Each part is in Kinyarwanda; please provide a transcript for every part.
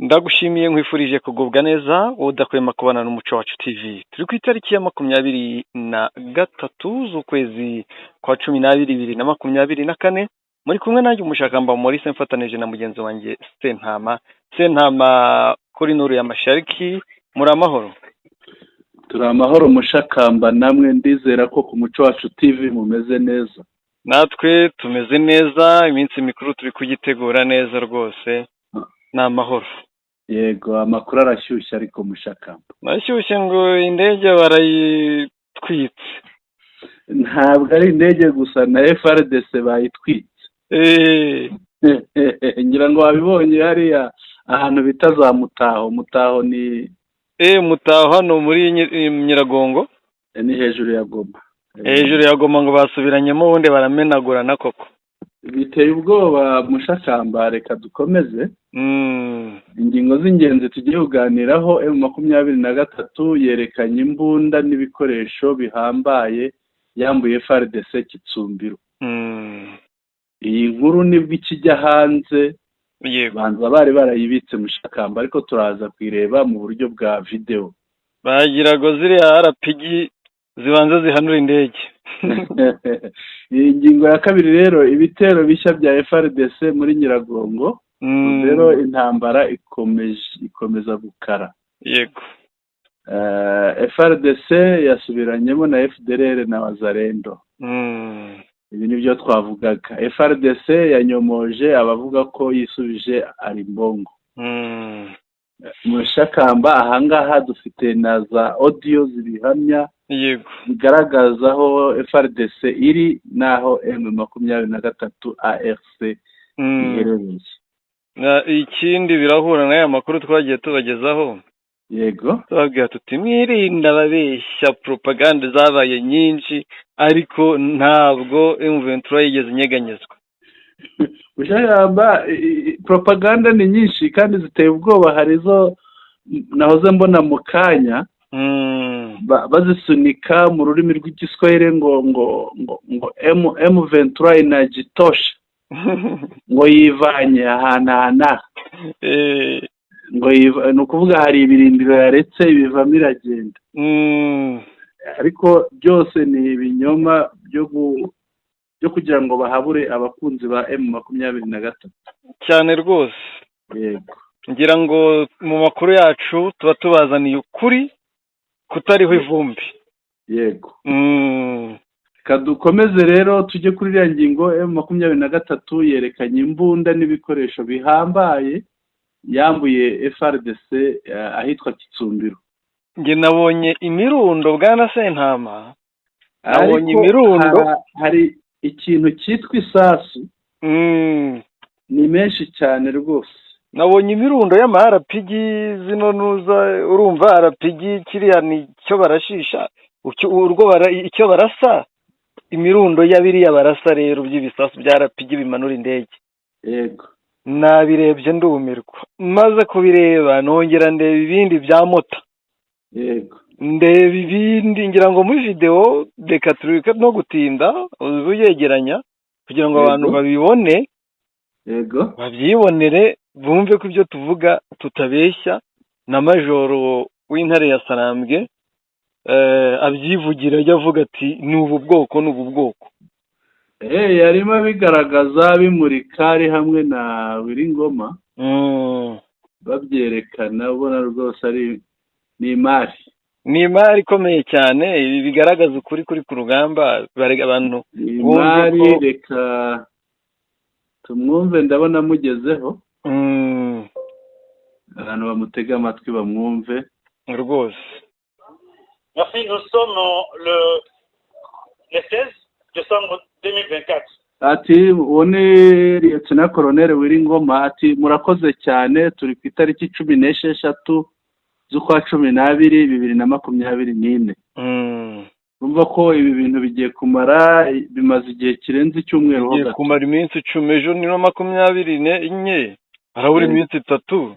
Ndagushimiye nkwifurije kugubwa neza udahwema kubana n'umuco wacu TV. Turi ku itariki ya 23 z'ukwezi kwa 12 2024 muri kumwe nanjye umushakamba Maurice mfatanije na mugenzi wanjye Sentama kuri Nuru ya Mashariki. Muri amahoro? Turi amahoro mushakamba, namwe ndizera ko ku muco wacu TV mumeze neza. Natwe tumeze neza, iminsi mikuru turi kugitegura neza rwose. Na amahoro. Yego, amakuru arashyushye ariko mushakamba. Nashyushye ngo indege barayitwitse. Ntabwo ari indege gusa, na FRDC bayitwitse. Ngira ngo wabibonye hariya ahantu bita za Mutaho ni Mutaho hano muri Nyiragongo, ni hejuru ya Goma. Hejuru ya Goma ngo basubiranyemo ubundi baramenagurana koko. Biteye ubwoba mushakamba, reka dukomeze. Ingingo z'ingenzi tugiye kuganiraho. M23 yerekanye imbunda n'ibikoresho bihambaye yambuye FARDC Kitsumbiro. Iyi nkuru nibwo ikijya hanze, banza bari barayibitse mushakamba, ariko turaza kwireba mu buryo bwa video. Bagirago ziriya RPG zibanza zihanura indege. Iyi ngingo ya kabiri rero, ibitero bishya bya FARDC muri Nyiragongo. Rero intambara ikomeza gukara. Yego. FARDC yasubiranyemo na FDLR na Wazalendo. Ibi nibyo twavugaga. FARDC yanyomoje abavuga ko yisubije Arimbongo. Mushakamba, ahangaha dufite na za audio zibihamya. Yego. Bigaragaza aho FARDC iri naho M23 ARC iherereye. Ikindi birahura n'aya makuru twagiye tubagezaho. Yego. Tubabwira tuti mwirinda ababeshya, propaganda zabaye nyinshi ariko ntabwo M23 yigeze inyeganyezwa. Ushayamba, propaganda ni nyinshi kandi ziteye ubwoba. Harizo nahoze mbona mu kanya bazisunika mu rurimi rw'igiswahili ngo M23 inajitosha. Ngo yivanye ahantu ngo ni ukuvuga hari ibirindiro yaretse ibivamo iragenda. Ariko byose ni ibinyoma byo kugira ngo bahabure abakunzi ba M23 cyane rwose. Yego. Ngira ngo mu makuru yacu tuba tubazaniye ukuri kutariho ivumbi. Yego. Kadukomeze rero tujye kuri iriya ngingo. M23 yerekanye imbunda n'ibikoresho bihambaye yambuye FARDC ahitwa Kitsumbiro. Nge nabonye imirundo bwana Sentama. Nabonye imirundo. Hari ikintu cyitwa isasu. Ni menshi cyane rwose. Nabonye imirundo y'ama RPG zino nuza, urumva RPG kiriya ni cyo barashisha, icyo barasa. Imirundo y'abiriya barasa rero by'ibisasu bya RPG bimanura indege. Yego. Nabirebye ndumirwa, maze kubireba nongera ndeba ibindi bya mota. Yego. Ndeba ibindi, ngira ngo muri video reka tureke no gutinda uyegeranya kugira ngo abantu babibone. Yego. Babyibonere bumve ko ibyo tuvuga tutabeshya. Na majoro w'Intare ya Sarambwe abyivugira ajya avuga ati ni ubu bwoko. Yarimo bigaragaza bimurika ari hamwe na Wiringoma. Babyerekana, ubona rwose ari ni imari ikomeye cyane. Ibi bigaragaza ukuri kuri ku rugamba. Barega abantu imari. Reka tumwumve, ndabona mugezeho. Abantu bamutega amatwi bamwumve rwose. Merci, nous sommes le 16 décembre 2024. Ati uone Lieutenant Colonel Wiringoma ati murakoze cyane, turi ku itariki 16 z'ukwa 12 2024. Urumva ko ibi bintu bigiye kumara, bimaze igihe kirenze icyumweru ho gato. Kumara iminsi 10, ejo ni 24, harabura iminsi 3.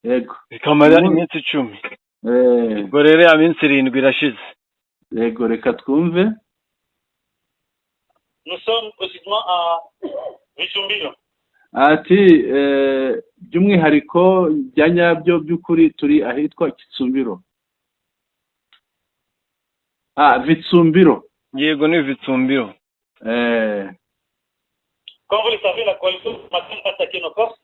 Yego. Bikamara iminsi 10. Ubwo rero ya minsi 7 irashize. Yego, reka twumve. Nous sommes précisément à Vitsumbiro. ati by'umwihariko bya nyabyo by'ukuri turi ahitwa Kitsumbiro. Vitsumbiro. Yego ni Vitsumbiro. Comme vous le savez, la coalition ce matin a attaqué nos forces.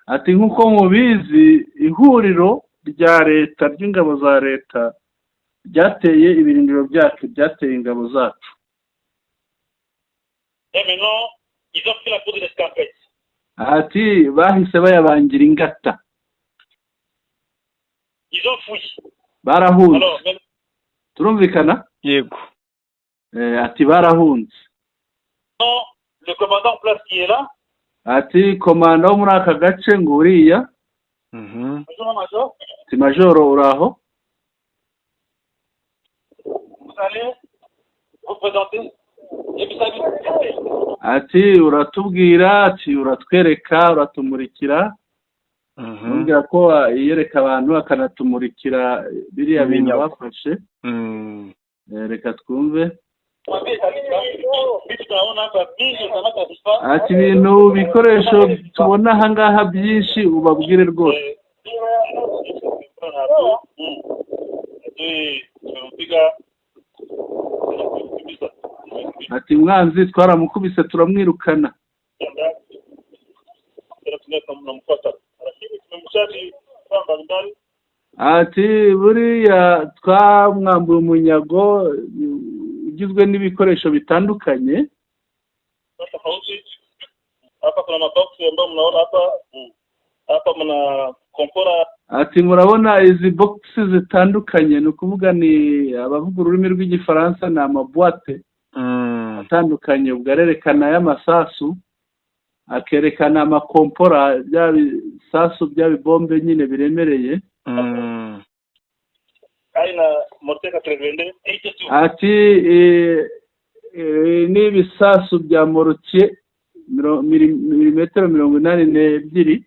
Ati nk'uko mubizi ihuriro rya leta ry'ingabo za leta ryateye ibirindiro byacu, byateye ingabo zacu. Et maintenant, ils ont pris la poudre d'escampette. Ati bahise bayabangira ingata. Ils ont fui. Barahunze. Alors, même... Turumvikana? Yego. Ati barahunze. Non, le commandant en place qui est là. Ati komanda wo muri aka gace nguriya. Major. Ati majoro uraho. Vous allez vous présenter. Et puis ça ati uratubwira, ati uratwereka, uratumurikira. Nubwira ko yereka abantu akanatumurikira biriya bintu bafashe. Reka twumve. Ati ibintu bikoresho tubona aha ngaha byinshi ubabwire rwose. Ati mwanzi twaramukubise turamwirukana. Ati buriya twamwambuye umunyago ugizwe n'ibikoresho bitandukanye. Ati murabona izi boxi zitandukanye, ni ukuvuga ni abavuga ururimi rw'igifaransa ni amabuwate atandukanye, ubwo arerekana y'amasasu, akerekana amakompora bya bisasu bya bibombe nyine biremereye. Ati n'ibisasu bya moruke milimetero 82.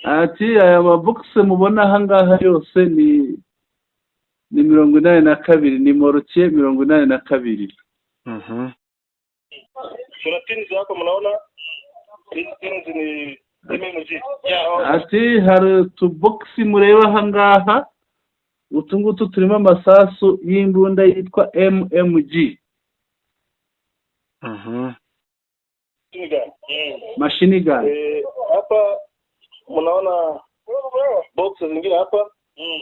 Ati aya mabokisi mubona aha ngaha yose ni 82, ni moruke 82. Ati hari utubokisi mureba aha ngaha, utu ngutu turimo amasasu y'imbunda yitwa MMG. Machine gun. Hapa mnaona boxes zingine hapa.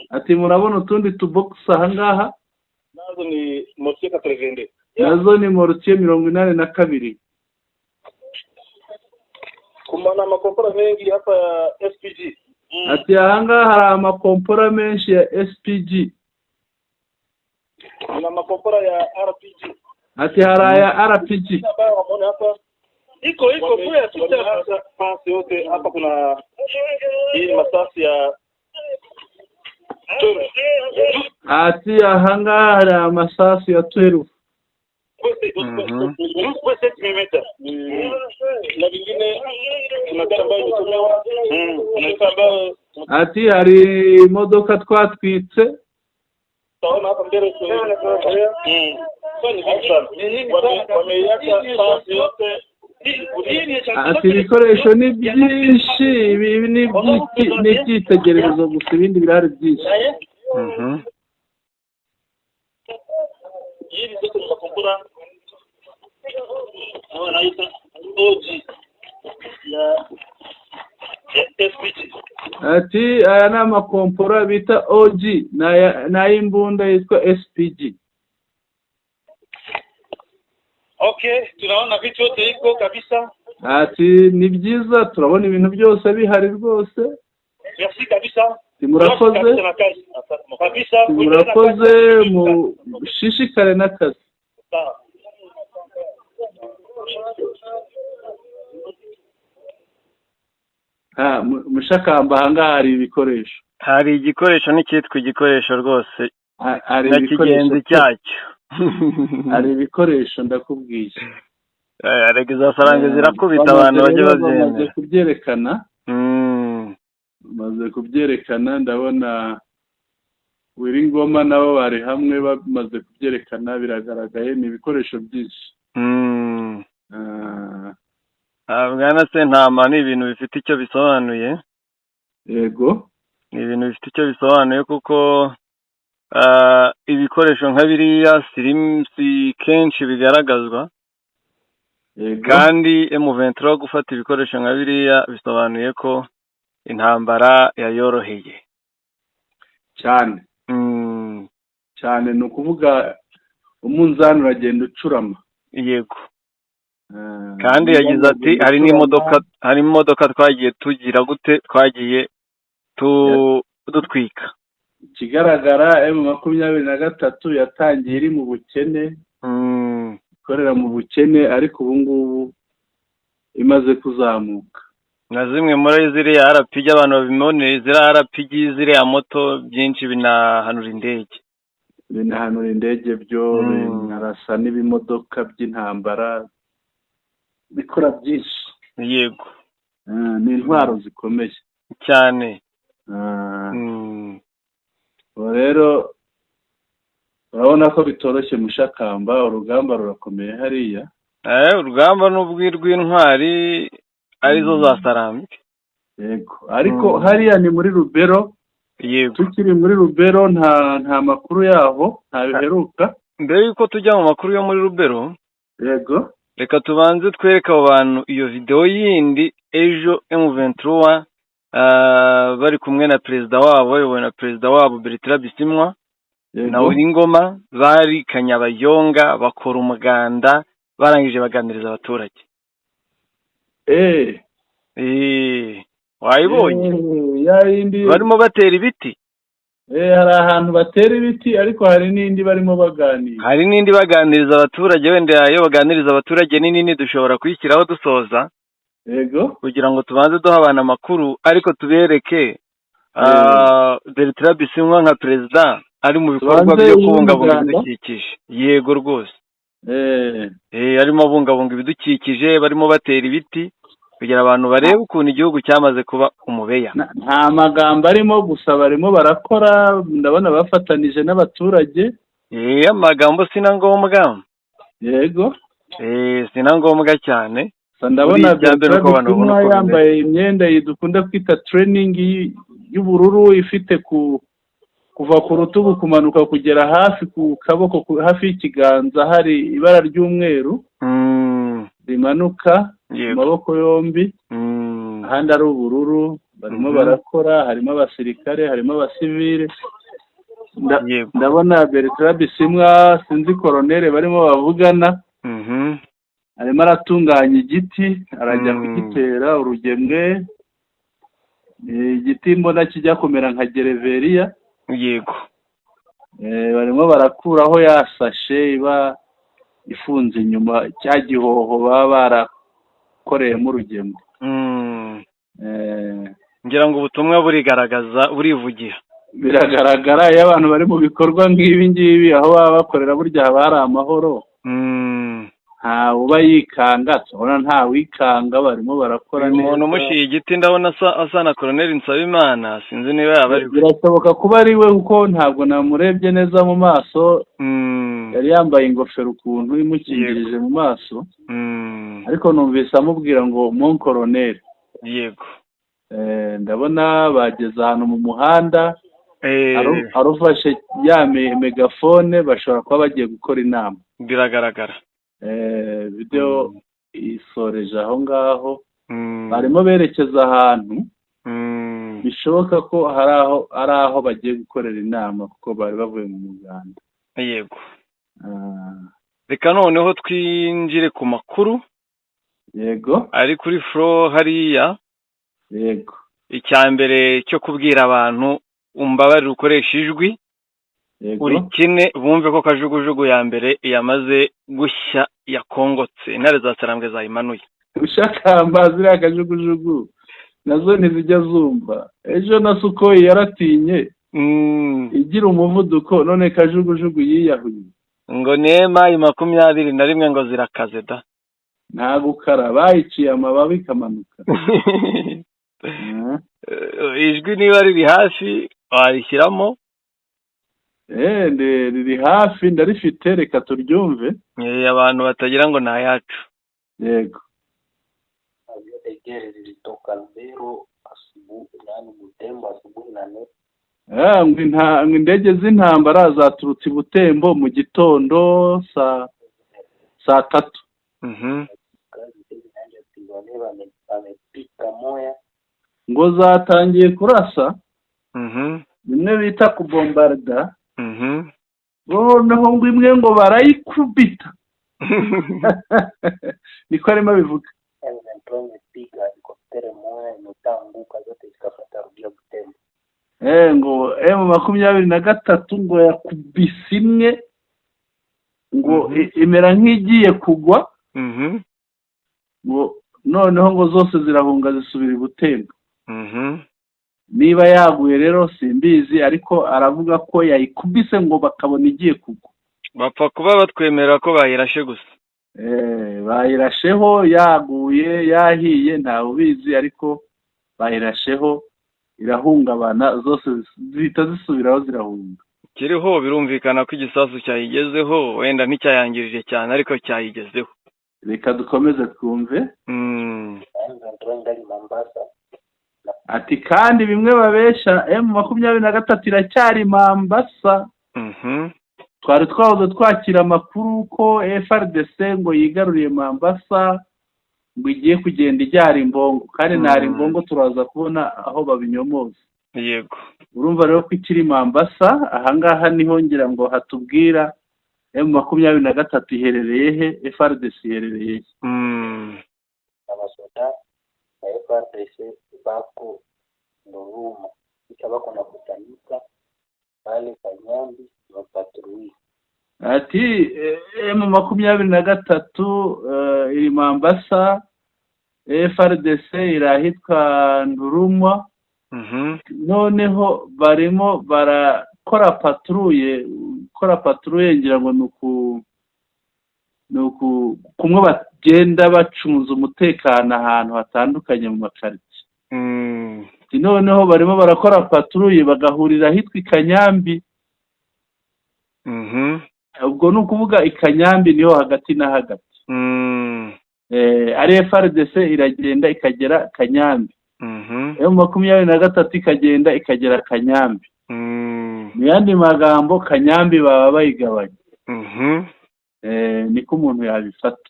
Ati murabona utundi tubokisi aha ngaha, nazo ni moruke 82. Nazo ni moruke 82. Kumana makompora mengi hapa ya SPG. Ati aha ngaha hari amakompora menshi ya SPG. Na makompora ya RPG. Ati hari aya RPG. Iko kwa tuta hapa yote hapa kuna hii masasi ya ati aha ngaha hari amasasu ya 12. Na vingine magari ambayo imetumiwa ati hari imodoka twatwitse. Taona hapa mbele ati ibikoresho ni byinshi, ibi ni ibyitegererezo gusa, ibindi birahari byinshi. Hii zote ni makompora wanaita OG ya SPG. Ati aya ni amakompora bita OG n'ay'imbunda yitwa SPG. Okay, tunaona vitu yote iko kabisa. Ati ni byiza, turabona ibintu byose bihari rwose. Merci kabisa. Murakoze kabisa. Murakoze mushishikare n'akazi. Mushakamba aha ngaha hari ibikoresho. Hari igikoresho n'icyitwa igikoresho rwose. Hari ikigenzi cyacyo. Hari ibikoresho ndakubwiye. Regeza saranga zirakubita abantu bajye babyemera. Maze kubyerekana. Maze kubyerekana ndabona Wiringoma nabo bari hamwe bamaze kubyerekana biragaragaye ni ibikoresho byinshi. Bwana Sentama ni ibintu bifite icyo bisobanuye. Yego, ni ibintu bifite icyo bisobanuye kuko ibikoresho nka biriya si kenshi bigaragazwa. yego, kandi M23 gufata ibikoresho nka biriya bisobanuye ko intambara yayoroheye cyane cyane, ni ukuvuga umunzani uragenda ucurama. yego. kandi yagize ati hari imodoka twagiye tugira gute twagiye dutwika. Ikigaragara M23 yatangiye iri mu bukene, ikorera mu bukene, ariko ubu ngubu imaze kuzamuka. na zimwe muri ziriya RPG abantu babimone, ziriya RPG ziriya moto byinshi binahanura indege byo binarasa n'ibimodoka by'intambara, bikora byinshi. yego, ni intwaro zikomeye cyane. rero urabona ko bitoroshye Mushakamba, urugamba rurakomeye hariya. urugamba n'ubw'intwari arizo za Sarambwe. yego, ariko hariya ni muri Rubero. yego, tukiri muri Rubero nta makuru yaho nta biheruka. mbere yuko tujya mu makuru yo muri Rubero, yego, reka tubanze twereke abo bantu iyo video yindi ejo M23 bari kumwe na perezida wabo, bayobowe na perezida wabo Bertrand Bisimwa na Wiringoma, bari Kanyabayonga bakora umuganda, barangije baganiriza abaturage. wayibonye? barimo batera ibiti. hari ahantu batera ibiti, ariko hari n'indi barimo baganira. hari n'indi baganiriza abaturage. wenda iyo baganiriza abaturage nini dushobora kuyishyiraho dusoza. yego, kugira ngo tubanze duha abantu amakuru, ariko tubereke Bertrand Bisimwa nka perezida ari mu bikorwa byo kubungabunga ibidukikije. yego rwose. arimo abungabunga ibidukikije, barimo batera ibiti kugira abantu barebe ukuntu igihugu cyamaze kuba umubeya. nta magambo arimo gusa, barimo barakora. ndabona bafatanije n'abaturage. amagambo sina ngombwa. yego, sina ngombwa cyane. ndabona Bisimwa yambaye imyenda dukunda kwita training y'ubururu, ifite kuva ku rutugu kumanuka kugera hafi ku kaboko, hafi y'ikiganza hari ibara ry'umweru rimanuka mu maboko yombi, ahandi ari ubururu. barimo barakora, harimo abasirikare, harimo abasivile. ndabona Bertrand Bisimwa sinzi koronere barimo bavugana. arimo aratunganya igiti, arajya kugitera urugemwe. igiti mbona kijya kumera nka gereveriya. yego. barimo barakuraho yasashe iba ifunze inyuma, cya gihoho baba barakoreyemo urugemwe. ngira ngo ubutumwa burigaragaza, burivugira. biragaragara iyo abantu bari mu bikorwa nk'ibi ngibi, aho baba bakorera burya haba hari amahoro. nta uba yikanga, tubona nta wikanga, barimo barakora neza. umuntu umushiye igiti ndabona asa na Colonel Nsabimana, sinzi niba yaba ari we. birashoboka kuba ari we, kuko ntabwo namurebye neza mu maso. yari yambaye ingofero ukuntu imukingirije mu maso. ariko numvise amubwira ngo mon Colonel. yego. ndabona bageze ahantu mu muhanda, arufashe ya megafone, bashobora kuba bagiye gukora inama. biragaragara. video isoreje aho ngaho. barimo berekeza ahantu bishoboka ko ari aho bagiye gukorera inama, kuko bari bavuye mu muganda. yego. reka noneho twinjire ku makuru. yego, ari kuri floor hariya. yego. icya mbere cyo kubwira abantu umbabarire ukoresha ijwi. uri kine bumve ko kajugujugu ya mbere yamaze gushya, yakongotse. intare za Sarambwe zayimanuye. Mushakamba ziriya kajugujugu nazo ntizijya zumva. ejo na Sukoyi yaratinye igira umuvuduko, none kajugujugu yiyahuye. ngo nema 21 ngo zirakaze da. nta gukara, bayiciye amababi ikamanuka. ijwi niba riri hafi warishyiramo. riri hafi ndarifite reka turyumve. abantu batagira ngo ni ayacu. Yego. Avión de guerra lilitoka Lubero asubuhi, yani Butembo asubuhi na ngo indege z'intambara zaturutse i Butembo mu gitondo saa 3. wamepika moya ngo zatangiye kurasa bimwe bita kubombarda. noneho ngo imwe ngo barayikubita. niko arimo bivuga. imepiga helikoptere moya imetanguka zote zikafuata rudia Butembo. ngo M23 ngo yakubise imwe ngo imera nk'igiye kugwa. ngo noneho ngo zose zirahunga zisubira i Butembo. niba yaguye rero simbizi, ariko aravuga ko yayikubise ngo bakabona igiye kugwa. bapfa kuba batwemera ko bayirashe gusa. bayirasheho yaguye yahiye ntawe ubizi, ariko bayirasheho irahungabana, zose zihita zisubiraho zirahunga. kiriho birumvikana ko igisasu cyayigezeho, wenda nticyayangirije cyane ariko cyayigezeho. reka dukomeze twumve. ati kandi bimwe babesha M23 iracyari Mambasa. twari twahoze twakira amakuru ko FRDC ngo yigaruriye Mambasa, ngo igiye kugenda ijyara Imbongo, kandi ntari Imbongo turaza kubona aho babinyomoza. Yego. urumva rero ko ikiri Mambasa. ahangaha niho ngira ngo hatubwira M23 iherereye he, FRDC iherereye he. abasoda ba FRDC bako Ndoruma, kisha bako na kutanika pale Kanyambi na patrui. ati M23 iri Mambasa, FRDC irahitwa Nduruma. noneho barimo barakora patrouille ngira ngo nuku kumwe bagenda bacunza umutekano ahantu hatandukanye mu makaritsiye. noneho barimo barakora patrouille bagahurira ahitwa Ikanyambi. ubwo ni ukuvuga Ikanyambi niho hagati na hagati. ari FRDC iragenda ikagera Kanyambi. M23 ikagenda ikagera Kanyambi. mu yandi magambo Kanyambi baba bayigabanya. niko umuntu yabifata.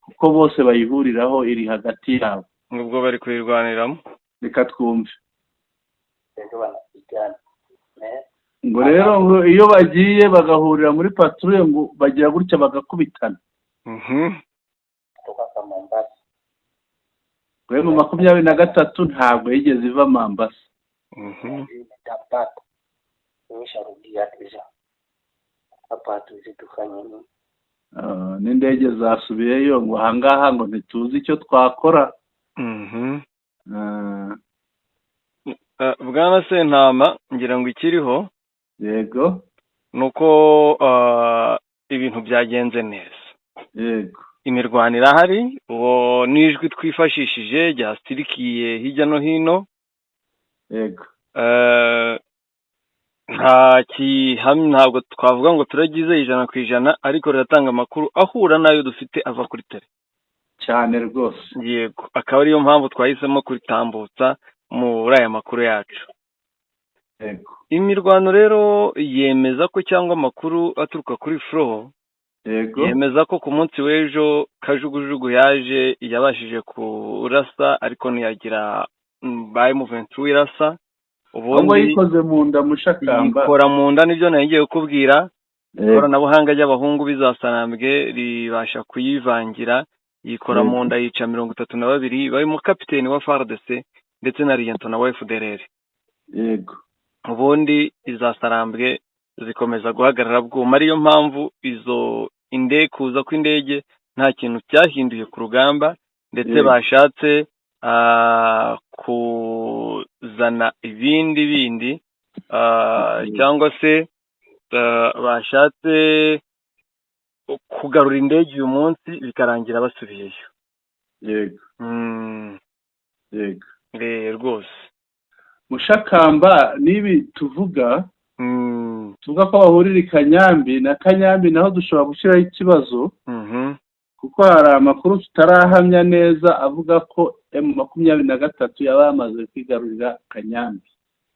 kuko bose bayihuriraho, iri hagati yabo. ubwo bari kuyirwaniramo. reka twumve. ngo rero ngo iyo bagiye bagahurira muri patrouille ngo bagira gutya bagakubitana. M23 ntabwo yigeze iva Mambasa. n'indege zasubiyeyo ngo ahangaha ngo ntituzi icyo twakora. bwana Sentama ngira ngo ikiriho. Yego. nuko ibintu byagenze neza. Yego. imirwano irahari, uwo n'ijwi twifashishije ryasirikiye hirya no hino. Yego. ntabwo twavuga ngo turagize 100%, ariko riratanga amakuru ahura nayo dufite ava kuri tele cyane rwose. Yego, akaba ariyo mpamvu twahisemo kuritambutsa muri aya makuru yacu. Yego. imirwano rero yemeza ko, cyangwa amakuru aturuka kuri Flow, Yego. yemeza ko ku munsi w'ejo kajugujugu yaje yabashije kurasa, ariko ntiyagira baye movement wirasa. ubundi yikoze mu nda Mushakamba. Ikora mu nda, nibyo nagiye kukubwira. ikoranabuhanga ry'abahungu bizasanambwe ribasha kuyivangira. yikora mu nda yica 32 barimo kapiteni wa FARDC ndetse na Liyetona wa FDLR. Yego. ubundi izasarambwe zikomeza guhagarara bwuma. ariyo mpamvu izo kuza kw'indege nta kintu cyahinduye ku rugamba, ndetse bashatse kuzana ibindi cyangwa se bashatse kugarura indege uyu munsi bikarangira basubiyeyo. Yego. Yego. rwose Mushakamba nibi tuvuga tuvuga ko bahurira i Kanyambi, na Kanyambi naho dushobora gushyiraho ikibazo kuko hari amakuru tutarahamya neza avuga ko M23 yaba yamaze kwigarurira Kanyambi.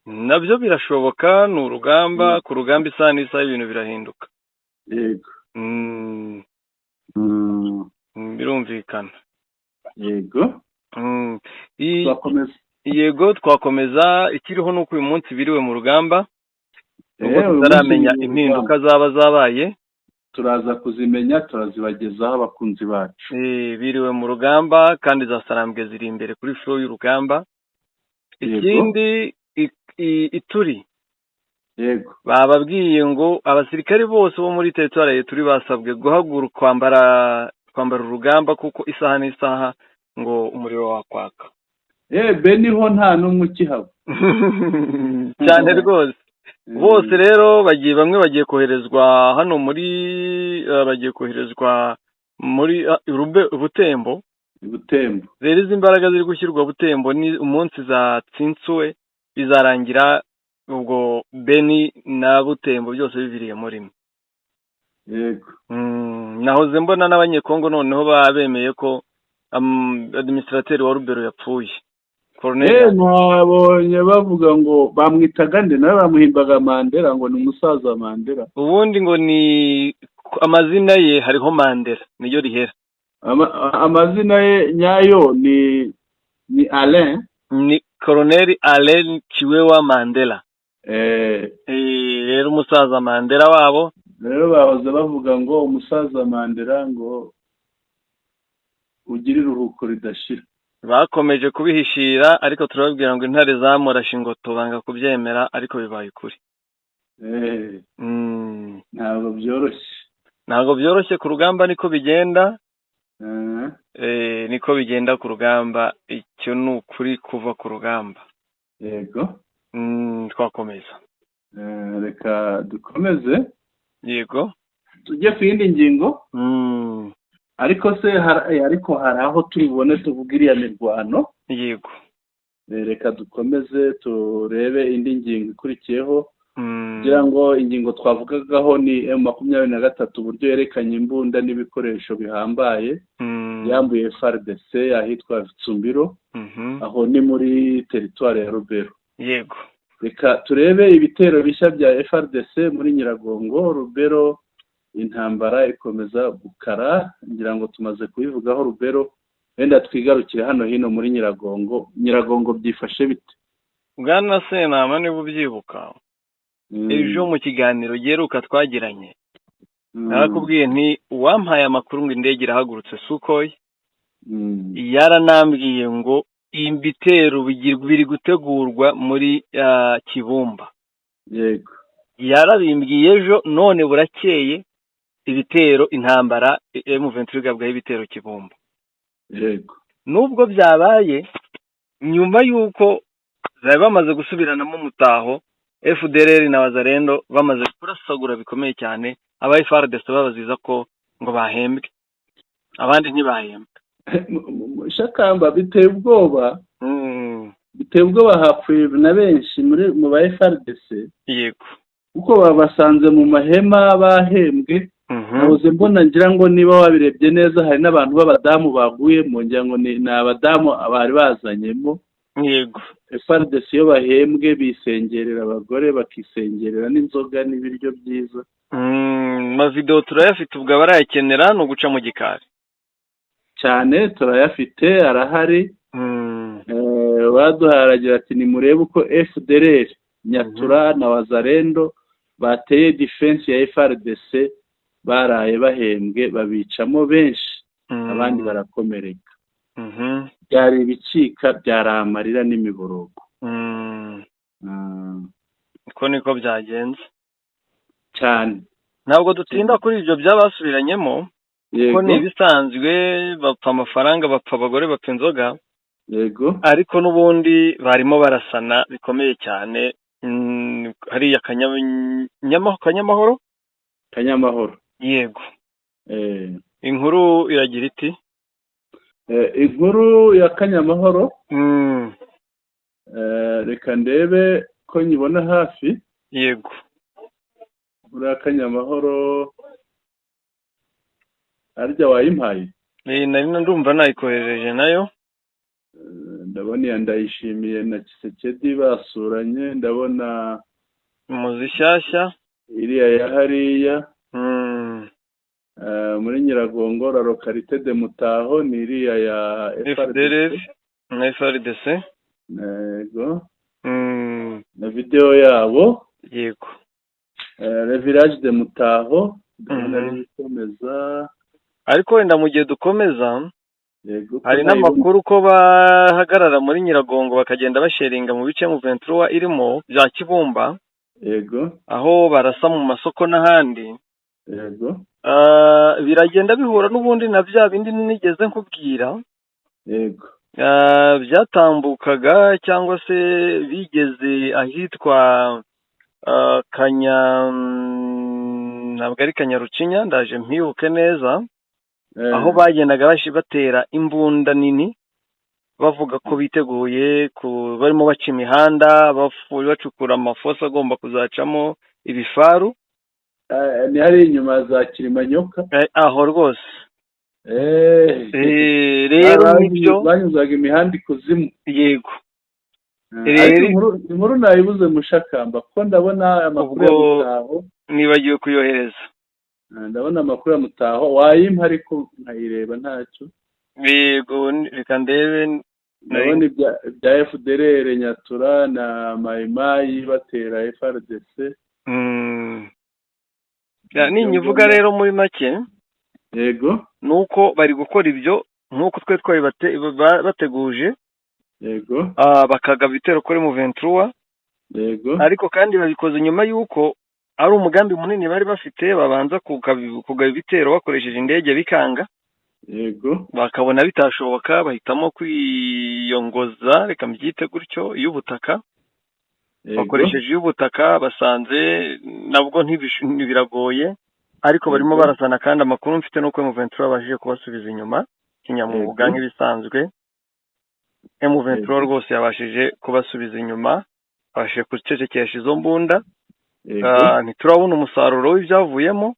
Nabyo birashoboka, ni urugamba, ku rugamba isaha n'isaha ibintu birahinduka. Yego. Birumvikana. Yego. Twakomeza. Yego, twakomeza. Ikiriho nuko uyu munsi biriwe mu rugamba. Tutaramenya impinduka zaba zabaye. Turaza kuzimenya, turazibagezaho abakunzi bacu. Biriwe mu rugamba kandi za Sarambwe ziri imbere kuri flow y'urugamba. Ikindi Ituri. Yego. Bababwiye ngo abasirikari bose bo muri territoire turi basabwe guhaguruka kwambara urugamba kuko isaha n'isaha ngo umuriro wakwaka. Beniho nta n'umwe ukihaba. Cyane rwose. Bose rero bamwe bagiye koherezwa hano muri Butembo. Rero izi imbaraga ziri gushyirwa Butembo ni umunsi zatsinsuwe bizarangira ubwo Beni na Butembo byose biviriye muri mwe. Yego. Nahoze mbona n'abanyekongo noneho babemeye ko administrateur wa Rubero yapfuye. Nabonye bavuga ngo bamwitaga nde, nawe bamuhimbaga Mandela, ngo ni umusaza Mandela. Ubundi ngo ni amazina ye hariho Mandela niyo rihera. Amazina ye nyayo ni Alain, ni Colonel Alain Chiwewa Mandela. Rero umusaza Mandela wabo rero bahoze bavuga ngo umusaza Mandela ngo ugira iruhuko ridashira. Bakomeje kubihishira ariko turababwira ngo intare zamurashe ngo tubanga kubyemera ariko bibaye ukuri. Ntabwo byoroshye ku rugamba, niko bigenda. Niko bigenda ku rugamba, icyo ni ukuri kuva ku rugamba. Yego. Twakomeza. Reka dukomeze. Yego. Tujye ku yindi ngingo. Ariko hari aho tubibone tuvuga iriya mirwano. Yego. Reka dukomeze turebe indi ngingo ikurikiyeho. Kugira ngo ingingo twavugagaho ni M23 uburyo yerekanye imbunda n'ibikoresho bihambaye yambuye FARDC ahitwa Vitsumbiro. Aho ni muri territoire ya Rubero. Yego. Reka turebe ibitero bishya bya FARDC muri Nyiragongo. Rubero intambara ikomeza gukara, ngira ngo tumaze kubivugaho Rubero. Wenda twigarukire hano hino muri Nyiragongo byifashe bite? Bwana Senama niba ubyibuka, ejo mu kiganiro giheruka twagiranye narakubwiye nti uwampaye amakuru ngo indege irahagurutse Sukhoi, yaranambwiye ngo ibitero biri gutegurwa muri Kibumba. Yego. Yarabimbwiye ejo, none burakeye ibitero intambara M23 gabwaho ibitero Kibumba. Yego. Nubwo byabaye nyuma yuko zari bamaze gusubiranamo mutaho, FDLR na Wazalendo bamaze kurasagura bikomeye cyane, aba FARDC babaziza ko ngo bahembwe, abandi ntibahembwe. Shakamba biteye ubwoba. Biteye ubwoba, hapfuye na benshi mu ba FARDC. Yego. Uko babasanze mu mahema bahembwe. Nahoze mbona ngira ngo niba wabirebye neza hari n'abantu b'abadamu baguye mu ngira ngo ni abadamu abari bazanyemo. Yego. FARDC iyo bahembwe bisengerera abagore, bakisengerera n'inzoga n'ibiryo byiza. Mavideo turayafite, ubwo barayakenera no guca mu gikari cyane. Turayafite, arahari. Baduharagira ati nimurebe uko FDLR Nyatura na Wazalendo bateye defense ya FARDC, baraye bahembwe babicamo benshi, abandi barakomereka. Byari ibicika, byari amarira n'imiborogo. Uko niko byagenze cyane. Ntabwo dutinda kuri ibyo byabasubiranyemo, kuko ni ibisanzwe, bapfa amafaranga, bapfa abagore, bapfa inzoga. Yego. Ariko n'ubundi barimo barasana bikomeye cyane. Hariya Kanyamahoro. Yego. Inkuru iragira iti? Inkuru ya Kanyamahoro. Reka ndebe ko nyibona hafi. Yego. uriya Kanyamahoro arya wayimpaye nari ndumva nayikohereje nayo. ndabona iya Ndayishimiye na Kisekedi basuranye, ndabona Muzishyashya iriya ya hariya muri Nyiragongo la localité de Mutaho ni iriya ya FDLR na FRDC. Yego. Na video yabo. Yego. Le village de Mutaho bikomeza. Ariko wenda mu gihe dukomeza, yego, hari n'amakuru ko bahagarara muri Nyiragongo bakagenda basheringa mu bice mu 23 irimo bya Kibumba. Yego. Aho barasa mu masoko n'ahandi. Yego. Biragenda bihura n'ubundi na bya bindi nigeze nkubwira. Yego. Byatambukaga cyangwa se bigeze ahitwa ntabwo ari Kanyarucinya, ndaje mpibuke neza. Aho bagendaga batera imbunda nini bavuga ko biteguye barimo baca imihanda bacukura amafosa agomba kuzacamo ibifaru. Ni hari inyuma za Kilimanyoka. Aho rwose. Rero nibyo banyuzaga imihanda ikuzimu. Yego. Inkuru nayibuze Mushakamba kuko ndabona amakuru ya Mutaho nibagiwe kuyohereza. Ndabona amakuru ya Mutaho wayimpa ariko nkayireba ntacyo. Yego, reka ndebe. Ndabona ibya FDLR Nyatura na Mayimayi batera FRDC. Ninyivuga rero muri make. Yego. Nuko bari gukora ibyo nkuko twe bateguje. Yego. Bakagaba ibitero kuri mu 23. Yego. Ariko kandi babikoze nyuma yuko ari umugambi munini bari bafite, babanza kugaba ibitero bakoresheje indege bikanga. Yego. Bakabona bitashoboka bahitamo kwiyongoza, reka mbyite gutyo, y'ubutaka. Bakoresheje y'ubutaka basanze nabwo ntibiragoye, ariko barimo barasana kandi amakuru mfite nuko M23 baje kubasubiza inyuma kinyamubuga nk'ibisanzwe. M23 rwose yabashije kubasubiza inyuma, abashije kucecekesha izo mbunda. Ntiturabona umusaruro w'ibyavuyemo,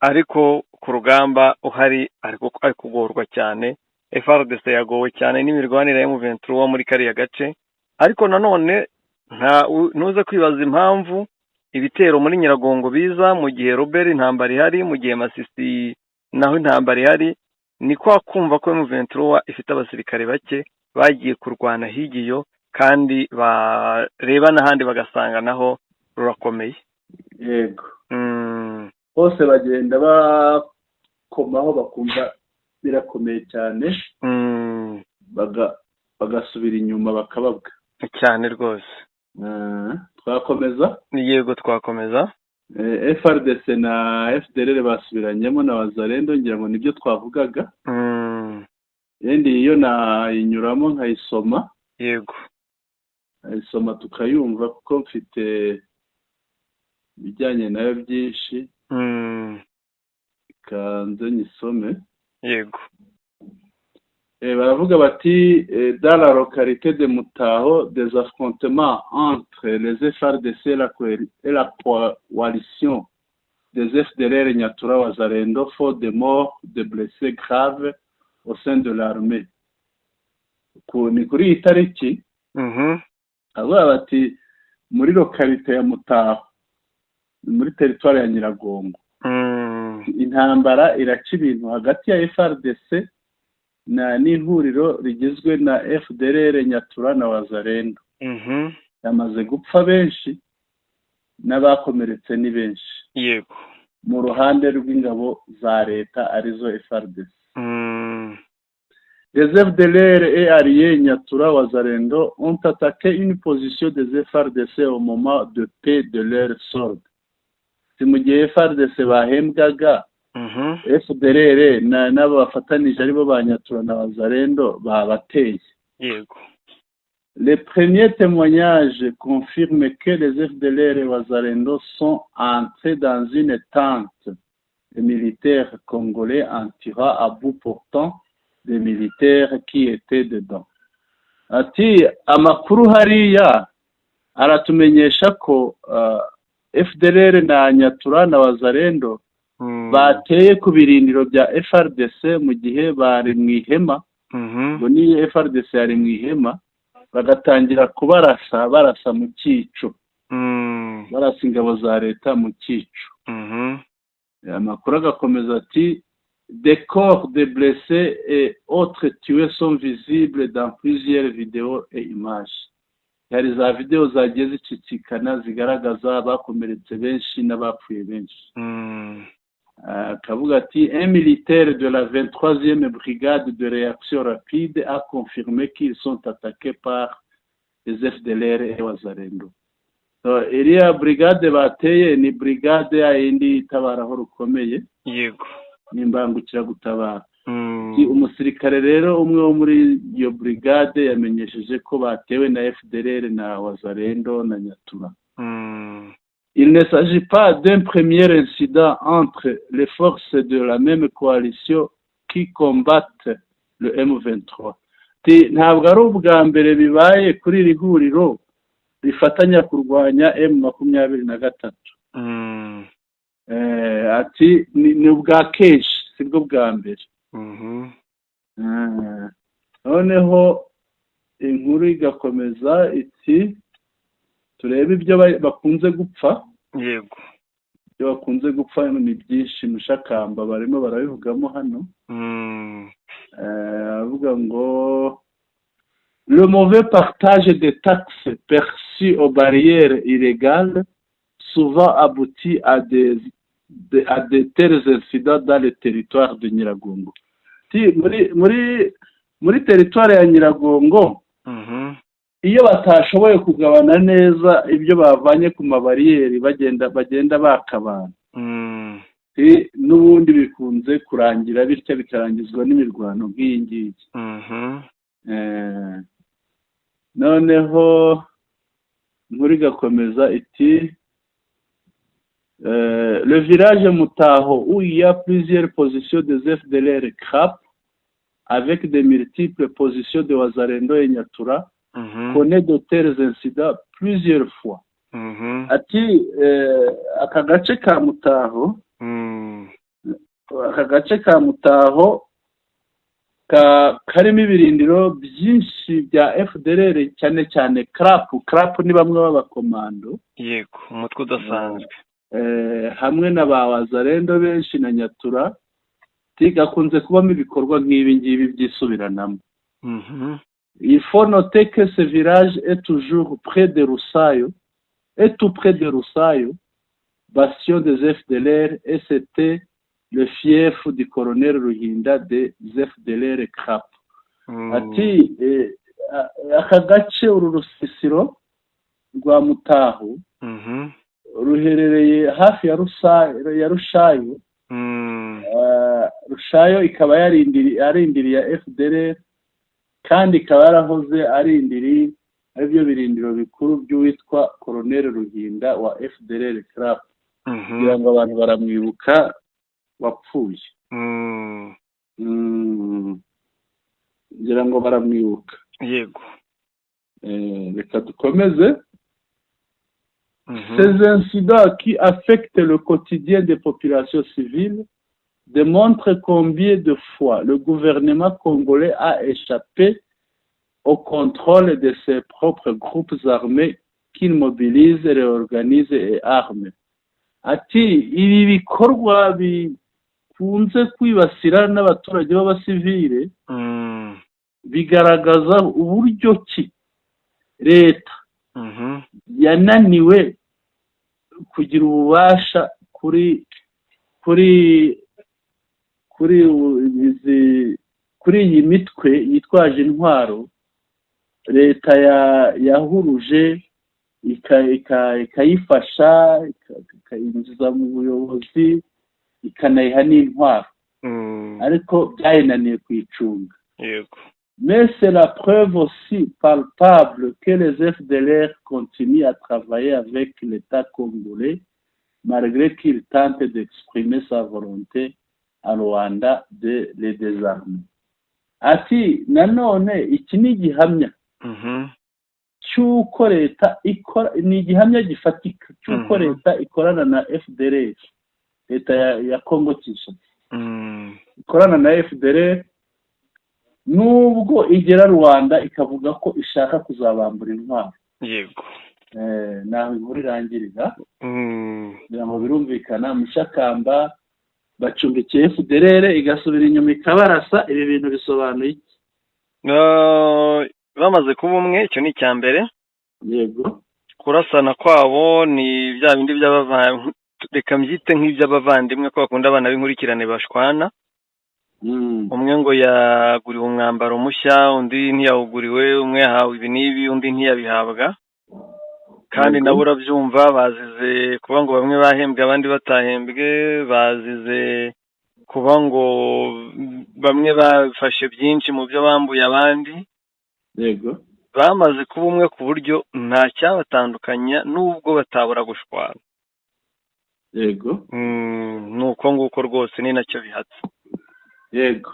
ariko ku rugamba uhari ariko ari kugorwa cyane. FRDC yagowe cyane n'imirwanire ya M23 muri kariya gace, ariko nanone ntuze kwibaza impamvu ibitero muri Nyiragongo biza mu gihe Robert intambara ihari, mu gihe Masisi naho intambara ihari. Ni kwa kumva ko M23 ifite abasirikare bake bagiye kurwana higiyo, kandi bareba n'ahandi bagasanga naho rurakomeye. Yego. Bose bagenda bakomaho bakumva birakomeye cyane. Bagasubira inyuma bakababwa cyane rwose. Twakomeza? Yego, twakomeza. FRDC na FDLR basubiranyemo na Wazalendo, ngira ngo nibyo twavugaga. Yendi iyo nayinyuramo nkayisoma. Yego. Ayisoma tukayumva kuko mfite bijyanye nayo byinshi. Kanze nyisome. Yego. Baravuga bati dans la localité de Mutaho, des affrontements entre les FRDC et la coalition des FDLR Nyatura Wazalendo font des morts, des blessés graves au sein de l'armée. Ni kuri iyi tariki avuga bati muri localité ya Mutaho muri territoire ya Nyiragongo intambara iraca ibintu hagati ya FRDC n'ihuriro rigizwe na FDLR Nyatura na Wazalendo. Yamaze gupfa benshi n'abakomeretse ni benshi. Yego. Mu ruhande rw'ingabo za leta arizo FRDC. Les FDLR et alliés Nyatura Wazalendo ont attaqué une position des FRDC au moment de paix de leur solde. Si mu gihe FRDC bahembwaga, FDLR n'abafatanije aribo ba Nyatura na Wazalendo babateye. Yego. Les premiers témoignages confirment que les FDLR et Wazalendo sont entrés dans une tente de militaires congolais en tirant à bout portant des militaires qui étaient dedans. Ati amakuru hariya aratumenyesha ko FDLR na Nyatura na Wazalendo bateye ku birindiro bya FRDC mu gihe bari mu ihema, ngo ni FRDC yari mu ihema, bagatangira barasa mu cyico, barasa ingabo za leta mu cyico. Amakuru agakomeza ati des corps de blessés et autres tués sont visibles dans plusieurs vidéos et images. Hari za video zagiye zicicikana zigaragaza abakomeretse benshi n'abapfuye benshi. Akavuga ati un militaire de la 23e brigade de réaction rapide a confirmé qu'ils sont attaqués par les FDLR et Wazalendo. Iriya brigade bateye ni brigade yindi itabaraho rukomeye, yego, nimbangukira gutabara. Umusirikare rero umwe wo muri iyo brigade yamenyesheje ko batewe na FDLR na Wazalendo na Nyatura. Il ne s'agit pas d'un premier incident entre les forces de la même coalition qui combattent le M23. Ntabwo ari ubwa mbere bibaye kuri iri huriro rifatanya kurwanya M23. Ati ni ubwa kenshi, sibwo bwa mbere. Noneho inkuru igakomeza iti turebe ibyo bakunze gupfa. Yego, ibyo bakunze gupfa ni byinshi, mushakamba barimo barabivugamo hano. Avuga ngo le mauvais partage des taxes perçues aux barrières illégales souvent aboutit à des tels incidents dans le territoire de Nyiragongo. Muri territoire ya Nyiragongo, iyo batashoboye kugabana neza ibyo bavanye ku mabariyeri bagenda bakabana, n'ubundi bikunze kurangira bityo bikarangizwa n'imirwano nk'iyi ngiyi. Noneho muri gakomeza iti le village Mutaho où il y a plusieurs positions des FDLR CRAP avec des multiples positions de Wazalendo et Nyatura connaît de tels incidents plusieurs fois. Ati aka gace ka Mutaho karimo ibirindiro byinshi bya FDLR, cyane cyane CRAP ni bamwe b'abakomando, yego, umutwe udasanzwe, hamwe na ba Wazalendo benshi na Nyatura. Gakunze kubamo ibikorwa nk'ibi ngibi byisubiranamo. Il faut noter que ce village est toujours près de Rusayo, tout près de Rusayo, bastion des FDLR, et c'était le fief du colonel Ruhinda des FDLR CRAP. Ati aka gace, uru rusisiro rwa Mutaho ruherereye hafi ya Rushayo. Rushayo ikaba yarindiriye FDLR, kandi ikaba yarahoze aribyo birindiro bikuru by'uwitwa Colonel Ruhinda wa FDLR CRAP. Kugira ngo abantu baramwibuka wapfuye, kugira ngo baramwibuka. Yego, reka dukomeze. Ces incidents qui affectent le quotidien des populations civiles démontrent combien de fois le gouvernement congolais a échappé au contrôle de ses propres groupes armés qu'il mobilise, réorganise et arme. Ati ibi bikorwa bikunze kwibasira n'abaturage b'abasivile bigaragaza uburyo ki leta yananiwe kugira ububasha kuri iyi mitwe yitwaje intwaro. Leta yahuruje ikayifasha, ikayinjiza mu buyobozi, ikanayiha n'intwaro, ariko byayinaniye kuyicunga. Mais c'est la preuve aussi palpable que les FDLR continuent à travailler avec l'État congolais malgré qu'il tente d'exprimer sa volonté à Rwanda de les désarmer. Ati nanone iki ni gihamya cy'uko leta ikora, ni igihamya gifatika cy'uko leta ikorana na FDLR, leta ya Congo Kinshasa ikorana na FDLR, nubwo igera Rwanda ikavuga ko ishaka kuzabambura intwaro. Yego. Naho inkuru irangirira kugira ngo birumvikana, Mushakamba bacumbikiye FDLR igasubira inyuma ikabarasa. Ibi bintu bisobanuye iki? Bamaze kuba umwe, icyo ni icya mbere. Yego. Kurasana kwabo ni bya bindi by'abavandimwe, reka mbyite nk'iby'abavandimwe, ko bakunda abana b'inkurikirane bashwana. Umwe ngo yaguriwe umwambaro mushya, undi ntiyawuguriwe, umwe yahawe ibi n'ibi, undi ntiyabihabwa. Kandi nabo urabyumva, bazize kuba ngo bamwe bahembwe abandi batahembwe, bazize kuba ngo bamwe bafashe byinshi mu byo bambuye abandi. Yego. Bamaze kuba umwe ku buryo nta cyabatandukanya nubwo batabura gushwana. Yego. Nuko nguko rwose ni nacyo bihatse. Yego.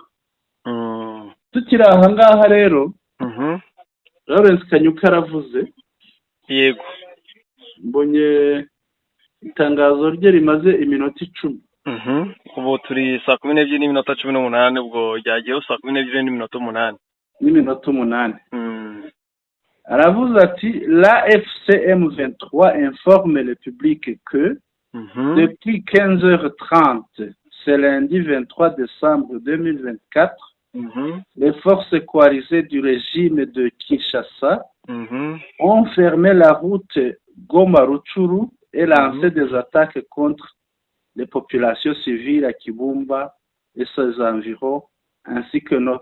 Tukiri aha ngaha rero, Lawrence Kanyuka aravuze. Yego. Mbonye itangazo rye rimaze iminota 10. Ubu turi saa 12:18, ubwo ryagiyeho saa 12:08. N'iminota 8. Aravuze ati la FCM 23 informe le public que depuis 15h30 ce lundi 23 décembre 2024, les forces coalisées du régime de Kinshasa ont fermé la route Goma-Rutshuru et lancé des attaques contre les populations civiles à Kibumba et ses environs, ainsi que nos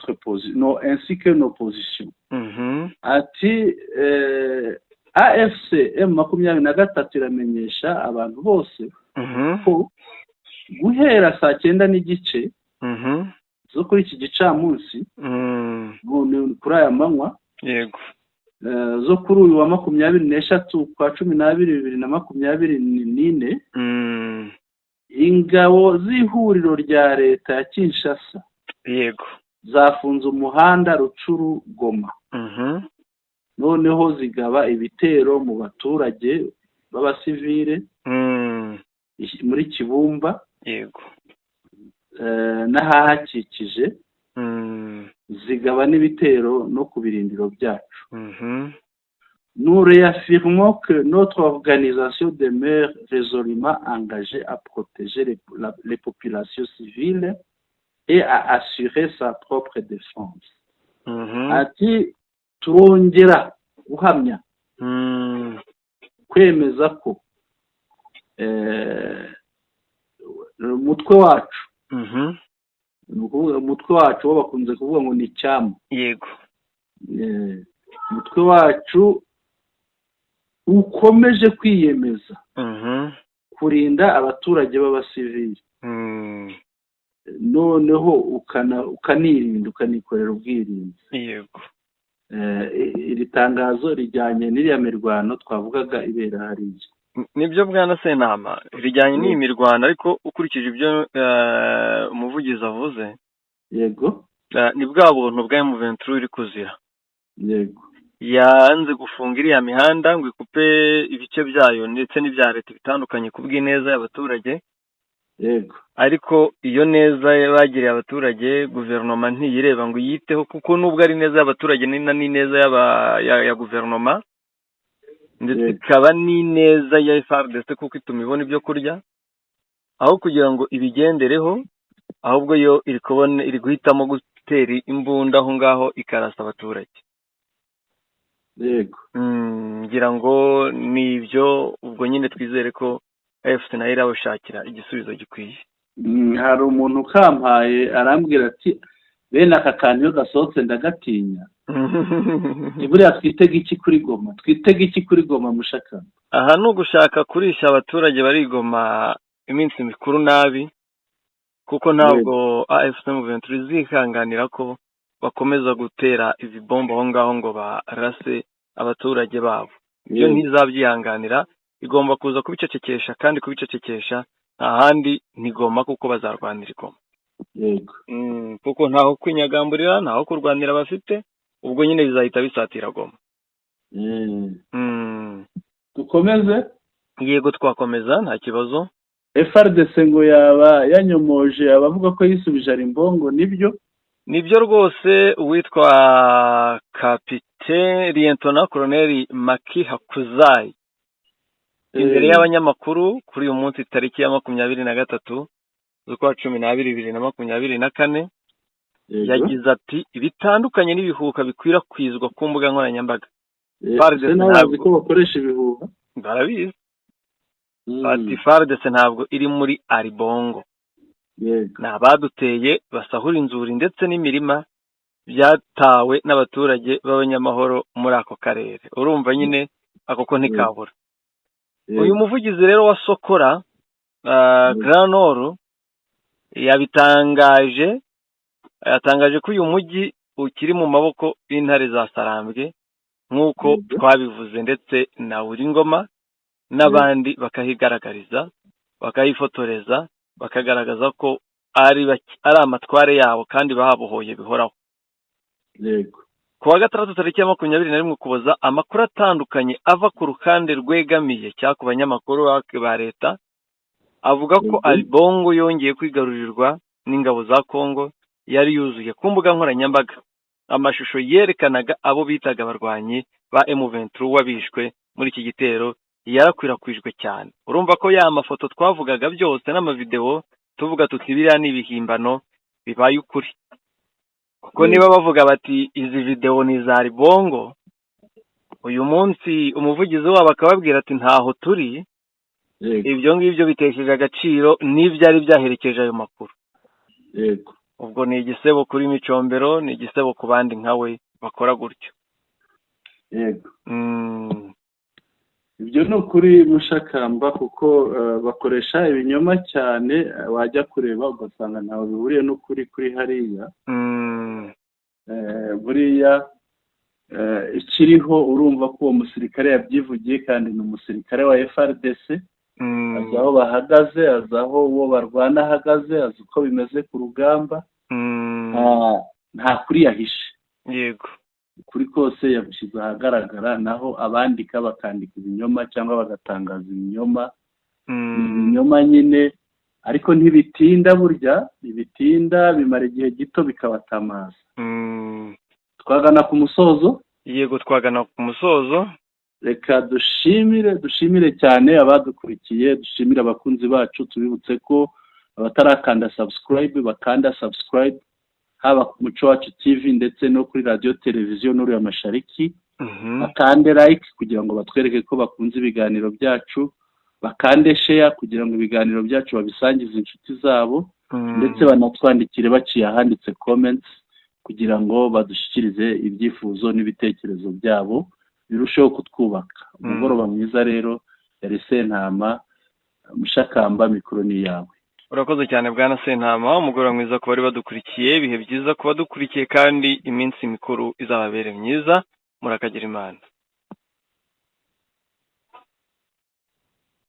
positions. Ati AFC M23 iramenyesha abantu bose ko guhera saa 9:30 zo kuri iki gicamunsi, kuri aya manywa, yego, zo kuri uyu wa 23 kwa 12/2024, ingabo z'ihuriro rya leta ya Kinshasa, yego, zafunze umuhanda Rutshuru Goma. Noneho zigaba ibitero mu baturage b'abasivile muri Kibumba, yego, n'ahahakikije, zigaba n'ibitero no ku birindiro byacu. Nous réaffirmons que notre organisation demeure résolument engagée à protéger les populations civiles et à assurer sa propre défense. Ati turongera guhamya kwemeza ko umutwe wacu, umutwe wacu wo bakunze kuvuga ngo ni cyama. Yego. Umutwe wacu ukomeje kwiyemeza kurinda abaturage b'abasivili, noneho ukanirinda, ukanikorera ubwirinzi. Yego. Iri tangazo rijyanye n'iriya mirwano twavugaga ibera hariya. Nibyo bwana Sentama, rijyanye n'iyi mirwano, ariko ukurikije ibyo umuvugizi avuze, yego, ni bwa buntu bwa M23 iri kuzira. Yego. Yanze gufunga iriya mihanda ngo ikupe ibice byayo ndetse n'ibya leta bitandukanye kubw'ineza y'abaturage. Yego. Ariko iyo neza bagiriye abaturage, guverinoma ntiyireba ngo yiteho, kuko nubwo ari neza y'abaturage ni neza ya guverinoma, ndetse ikaba ni neza ya FARDC kuko ituma ibona ibyo kurya, aho kugira ngo ibigendereho, ahubwo yo iri guhitamo gutera imbunda aho ngaho ikarasa abaturage. Yego. Ngira ngo ni ibyo, ubwo nyine twizere ko AFC nayo irabashakira igisubizo gikwiye. Hari umuntu ukampaye arambwira ati bene aka kantu iyo gasohotse ndagatinya. Buriya twitega iki kuri Goma? Twitega iki kuri Goma Mushaka? Aha ni ugushaka kurisha abaturage bari Goma iminsi mikuru nabi, kuko ntabwo AFC M23 zihanganira ko bakomeza gutera izi bomba aho ngaho ngo barase abaturage babo. Ibyo ntizabyihanganira, igomba kuza kubicecekesha, kandi kubicecekesha nta handi ni Goma, kuko bazarwanira Goma. Yego. Kuko ntaho kwinyagamburira, ntaho kurwanira bafite, ubwo nyine bizahita bisatira Goma. dukomeze. Yego twakomeza nta kibazo. FRDC ngo yaba yanyomoje abavuga ko yisubije Arimbongo, nibyo rwose. Uwitwa Kapiteni Liyetona Koloneli Maki Hakuzayi imbere y'abanyamakuru kuri uyu munsi tariki ya 23 z'ukwa 12 2024 yagize ati ibitandukanye n'ibihuha bikwirakwizwa ku mbuga nkoranyambaga. FARDC ntabwo ko bakoresha ibihuha, barabizi. Ati FARDC ntabwo iri muri Aribongo. Ni abaduteye basahura inzuri ndetse n'imirima byatawe n'abaturage b'abanyamahoro muri ako karere. Urumva nyine ako ko ntikabura. Uyu muvugizi rero wa Sokora Grand Nord yatangaje ko uyu mujyi ukiri mu maboko y'intare za Sarambwe nk'uko twabivuze, ndetse na Uringoma n'abandi bakahigaragariza, bakayifotoreza, bakagaragaza ko ari amatware yabo kandi bahabohoye bihoraho. Kuwa gatandatu tariki ya 21 Ukuboza, amakuru atandukanye ava ku ruhande rwegamiye cyangwa ku banyamakuru ba leta avuga ko Aribongo yongeye kwigarurirwa n'ingabo za Kongo yari yuzuye ku mbuga nkoranyambaga. Amashusho yerekanaga abo bitaga abarwanyi ba M23 bishwe muri iki gitero yarakwirakwijwe cyane. Urumva ko ya mafoto twavugaga byose n'amavideo tuvuga tuti biriya ni ibihimbano bibaye ukuri. Kuko niba bavuga bati izi video ni za Aribongo, uyu munsi umuvugizi wabo akababwira ati ntaho turi, ibyo ngibyo bitesheje agaciro n'ibyari byaherekeje ayo makuru. Ubwo ni igisebo kuri Micombero, ni igisebo ku bandi nkawe bakora gutyo. Ibyo ni ukuri Mushakamba, kuko bakoresha ibinyoma cyane, wajya kureba ugasanga ntawe bihuriye n'ukuri kuri hariya. Buriya ikiriho urumva ko uwo musirikare yabyivugiye kandi ni umusirikare wa FRDC, azi aho bahagaze, azi aho uwo barwana ahagaze, azi uko bimeze ku rugamba. Nta kuri yahishe. Yego, ukuri kose yagushyize ahagaragara, naho abandika bakandika ibinyoma cyangwa bagatangaza ibinyoma. Ibinyoma nyine, ariko ntibitinda, burya ntibitinda, bimara igihe gito bikabatamaza. Twagana ku musozo. Yego, twagana ku musozo. Reka dushimire cyane abadukurikiye, dushimire abakunzi bacu, tubibutse ko abatarakanda subscribe bakanda subscribe, haba ku Muco Wacu TV ndetse no kuri radio televiziyo Nuru ya Mashariki. Bakande like kugira ngo batwereke ko bakunze ibiganiro byacu, bakande share kugira ngo ibiganiro byacu babisangize inshuti zabo, ndetse banatwandikire baciye ahanditse comments kugira ngo badushyikirize ibyifuzo n'ibitekerezo byabo birusheho kutwubaka. Umugoroba mwiza rero, yari Sentama. Mushakamba, mikoro ni yawe. Urakoze cyane bwana Sentama. Umugoroba mwiza ku bari badukurikiye, ibihe byiza ku badukurikiye, kandi iminsi mikuru izababere myiza. Murakagira Imana.